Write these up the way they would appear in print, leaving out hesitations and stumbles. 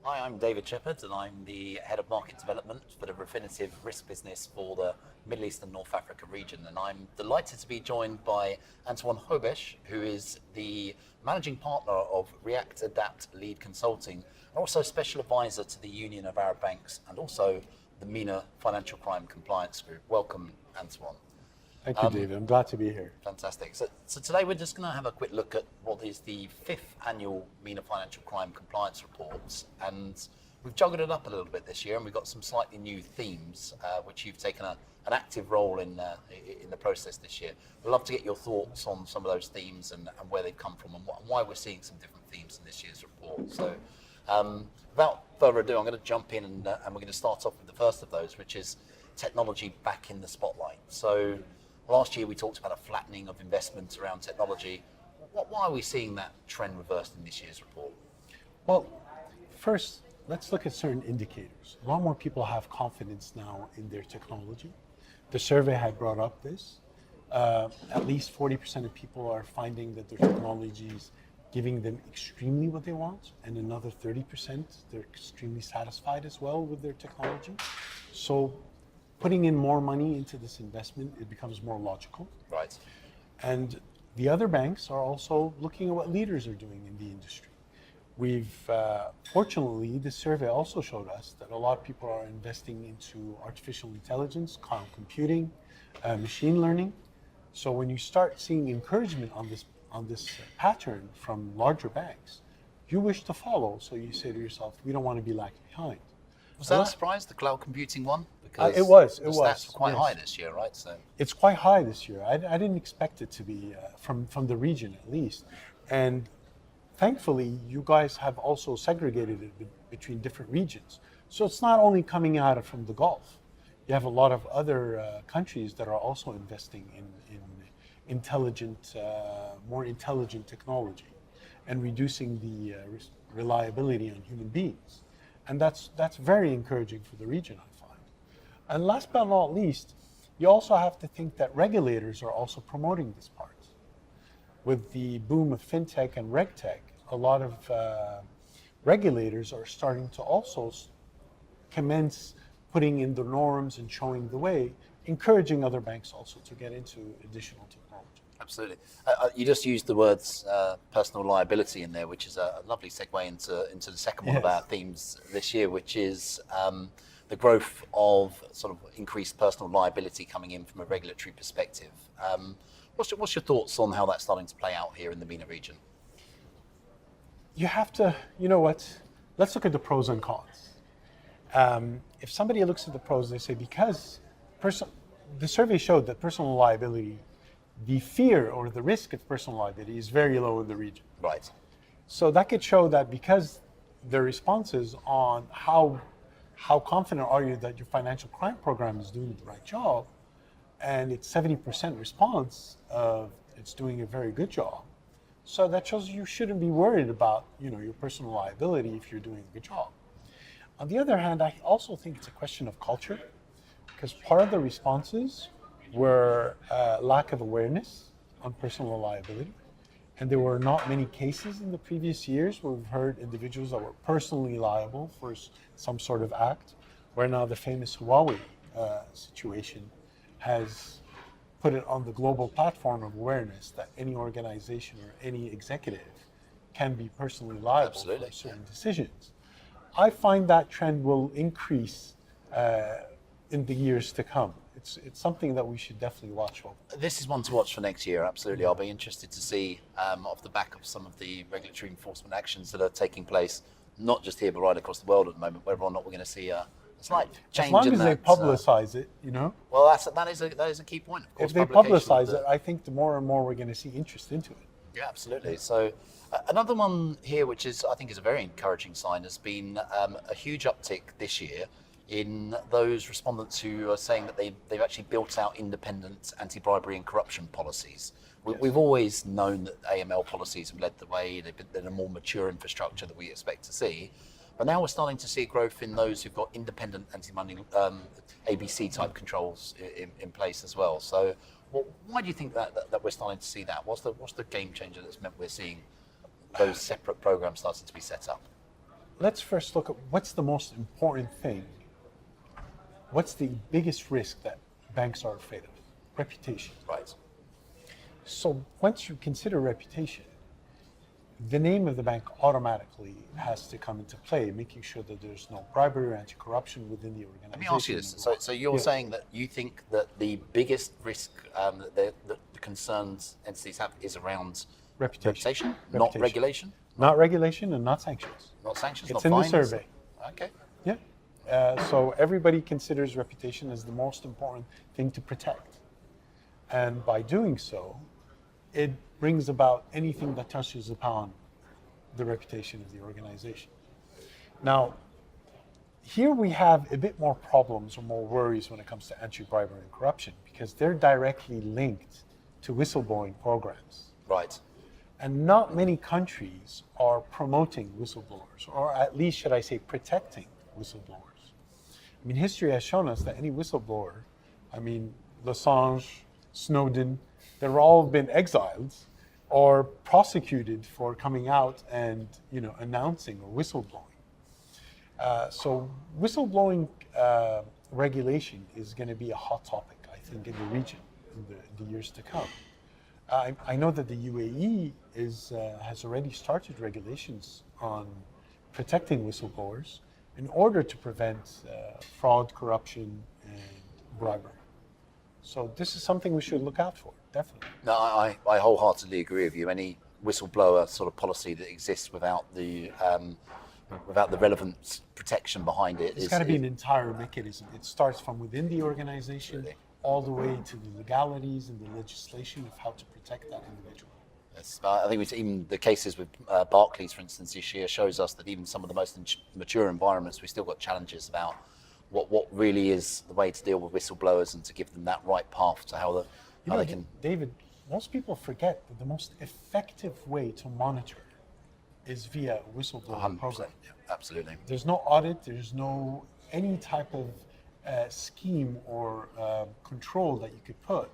Hi, I'm David Shepherd, and I'm the Head of Market Development for the Refinitiv risk business for the Middle East and North Africa region. And I'm delighted to be joined by Antoine Hobesch, who is the Managing Partner of React Adapt Lead Consulting, and also Special Advisor to the Union of Arab Banks and also the MENA Financial Crime Compliance Group. Welcome, Antoine. Thank you, David. I'm glad to be here. Fantastic. So today we're just going to have a quick look at what is the fifth annual MENA Financial Crime Compliance Reports, and we've juggled it up a little bit this year, and we've got some slightly new themes, which you've taken an active role in the process this year. We'd love to get your thoughts on some of those themes and where they've come from and why we're seeing some different themes in this year's report. So without further ado, I'm going to jump in and we're going to start off with the first of those, which is technology back in the spotlight. So last year we talked about a flattening of investment around technology. Why are we seeing that trend reversed in this year's report? Well, first, let's look at certain indicators. A lot more people have confidence now in their technology. The survey had brought up this. At least 40% of people are finding that their technology is giving them extremely what they want, and another 30% they're extremely satisfied as well with their technology. So putting in more money into this investment, it becomes more logical. Right. And the other banks are also looking at what leaders are doing in the industry. Fortunately, this survey also showed us that a lot of people are investing into artificial intelligence, cloud computing, machine learning. So when you start seeing encouragement on this pattern from larger banks, you wish to follow. So you say to yourself, we don't want to be lagging behind. Was that a surprise, the cloud computing one? Because it was. The stats were quite high this year, right? So it's quite high this year. I didn't expect it to be from the region at least. And thankfully, you guys have also segregated it between different regions. So it's not only coming out from the Gulf. You have a lot of other countries that are also investing in more intelligent technology and reducing the reliability on human beings. And that's very encouraging for the region, I find. And last but not least, you also have to think that regulators are also promoting this part. With the boom of fintech and regtech, a lot of regulators are starting to also commence putting in the norms and showing the way, encouraging other banks also to get into additional technology. Absolutely. You just used the words personal liability in there, which is a lovely segue into the second one of our themes this year, which is the growth of sort of increased personal liability coming in from a regulatory perspective. What's your thoughts on how that's starting to play out here in the MENA region? You have to, let's look at the pros and cons. If somebody looks at the pros, they say the survey showed that personal liability, the fear or the risk of personal liability is very low in the region. Right. So that could show that because the responses on how confident are you that your financial crime program is doing the right job, and it's 70% response of it's doing a very good job. So that shows you shouldn't be worried about your personal liability if you're doing a good job. On the other hand, I also think it's a question of culture, because part of the responses were lack of awareness on personal liability. And there were not many cases in the previous years where we've heard individuals that were personally liable for some sort of act, where now the famous Huawei situation has put it on the global platform of awareness that any organization or any executive can be personally liable for certain decisions. I find that trend will increase in the years to come. It's something that we should definitely watch over. This is one to watch for next year, absolutely. I'll be interested to see off the back of some of the regulatory enforcement actions that are taking place, not just here but right across the world at the moment, whether or not we're going to see a slight change in that. As long as they publicize it, Well, that is a key point, of course. If they publicize it, I think the more and more we're going to see interest into it. Yeah, absolutely. So another one here, which I think is a very encouraging sign, has been a huge uptick this year in those respondents who are saying that they've actually built out independent anti-bribery and corruption policies. We've always known that AML policies have led the way. They've been a more mature infrastructure that we expect to see. But now we're starting to see growth in those who've got independent anti-money ABC type controls in place as well. So why do you think that we're starting to see that? What's the game changer that's meant we're seeing those separate programs starting to be set up? let's first look at what's the most important thing. What's the biggest risk that banks are afraid of? Reputation. Right. So once you consider reputation, the name of the bank automatically has to come into play, making sure that there's no bribery or anti-corruption within the organization. Let me ask you this. So you're Yeah. saying that you think that the biggest risk that the concerned entities have is around reputation, not regulation? Not regulation and not sanctions. Not sanctions, It's not in fines? the survey. Okay. Yeah. So everybody considers reputation as the most important thing to protect. And by doing so, it brings about anything that touches upon the reputation of the organization. Now, here we have a bit more problems or more worries when it comes to anti-bribery and corruption because they're directly linked to whistleblowing programs. Right. And not many countries are promoting whistleblowers, or at least, should I say, protecting whistleblowers. I mean, history has shown us that any whistleblower, I mean, Assange, Snowden, they've all been exiled or prosecuted for coming out and, announcing or whistleblowing. So whistleblowing regulation is going to be a hot topic, I think, in the region in the years to come. I know that the UAE has already started regulations on protecting whistleblowers in order to prevent fraud, corruption, and bribery. So this is something we should look out for, definitely. No, I wholeheartedly agree with you. Any whistleblower sort of policy that exists without the relevant protection behind it It's got to be an entire mechanism. It starts from within the organization all the way to the legalities and the legislation of how to protect that individual. Yes, I think it's even the cases with Barclays, for instance, this year shows us that even some of the most mature environments, we still got challenges about what really is the way to deal with whistleblowers and to give them that right path to how they can. David, most people forget that the most effective way to monitor is via a whistleblowing 100%. program. Yeah, absolutely. There's no audit, there's no any type of scheme or control that you could put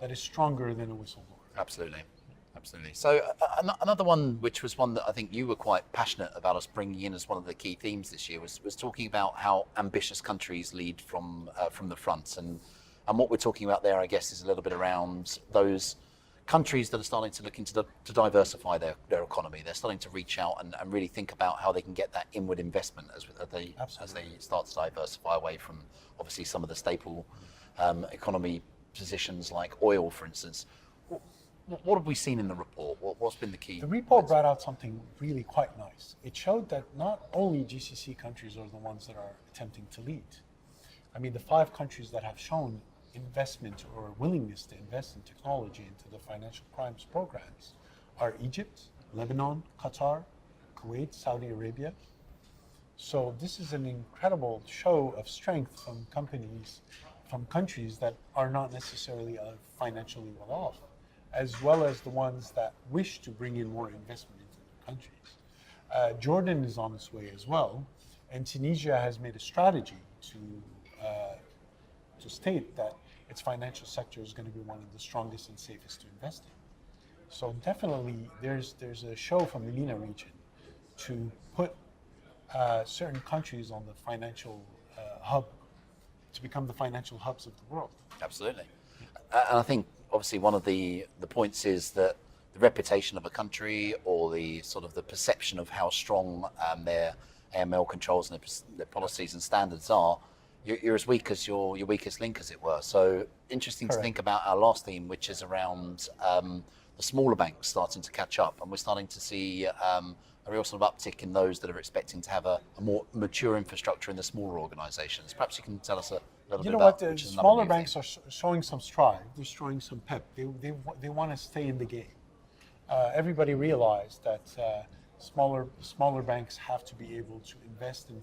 that is stronger than a whistleblower. Absolutely. Absolutely. So another one, which was one that I think you were quite passionate about us bringing in as one of the key themes this year, was talking about how ambitious countries lead from the front, and what we're talking about there, I guess, is a little bit around those countries that are starting to look into to diversify their economy. They're starting to reach out and really think about how they can get that inward investment as they start to diversify away from obviously some of the staple economy positions like oil, for instance. What have we seen in the report? What's been the key? The report brought out something really quite nice. It showed that not only GCC countries are the ones that are attempting to lead. I mean, the 5 countries that have shown investment or willingness to invest in technology into the financial crimes programs are Egypt, Lebanon, Qatar, Kuwait, Saudi Arabia. So this is an incredible show of strength from countries that are not necessarily financially well off, as well as the ones that wish to bring in more investment into their countries. Jordan is on its way as well, and Tunisia has made a strategy to state that its financial sector is going to be one of the strongest and safest to invest in. So definitely there's a show from the MENA region to put certain countries on the financial hub, to become the financial hubs of the world. Absolutely. And I think obviously one of the points is that the reputation of a country, or the sort of the perception of how strong their AML controls and their policies and standards are, you're as weak as your weakest link, as it were. So interesting Correct. to think about our last theme, which is around the smaller banks starting to catch up, and we're starting to see a real sort of uptick in those that are expecting to have a more mature infrastructure in the smaller organisations. Perhaps you can tell us a little bit about. The smaller banks are showing some stride. They're showing some pep. They want to stay in the game. Everybody realized that smaller banks have to be able to invest and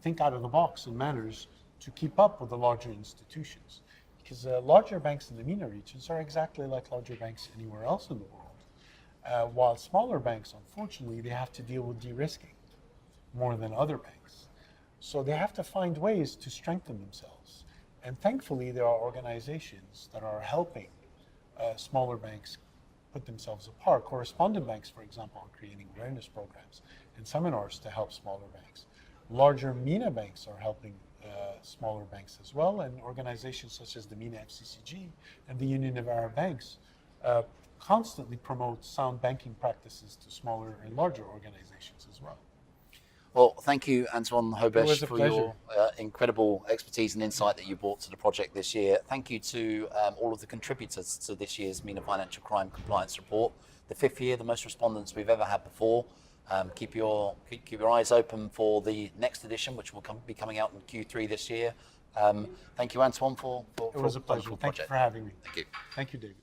think out of the box in manners to keep up with the larger institutions. Because larger banks in the MENA regions are exactly like larger banks anywhere else in the world. While smaller banks, unfortunately, they have to deal with de-risking more than other banks. So they have to find ways to strengthen themselves. And thankfully, there are organizations that are helping smaller banks put themselves apart. Correspondent banks, for example, are creating awareness programs and seminars to help smaller banks. Larger MENA banks are helping smaller banks as well, and organizations such as the MENA FCCG and the Union of Arab Banks constantly promote sound banking practices to smaller and larger organizations as well. Well, thank you, Antoine Hobesh, for pleasure. your incredible expertise and insight that you brought to the project this year. Thank you to all of the contributors to this year's MENA Financial Crime Compliance Report. The 5th year, the most respondents we've ever had before. Keep your eyes open for the next edition, which will be coming out in Q3 this year. Thank you, Antoine, for It was a pleasure. Thank you for having me. Thank you. Thank you, David.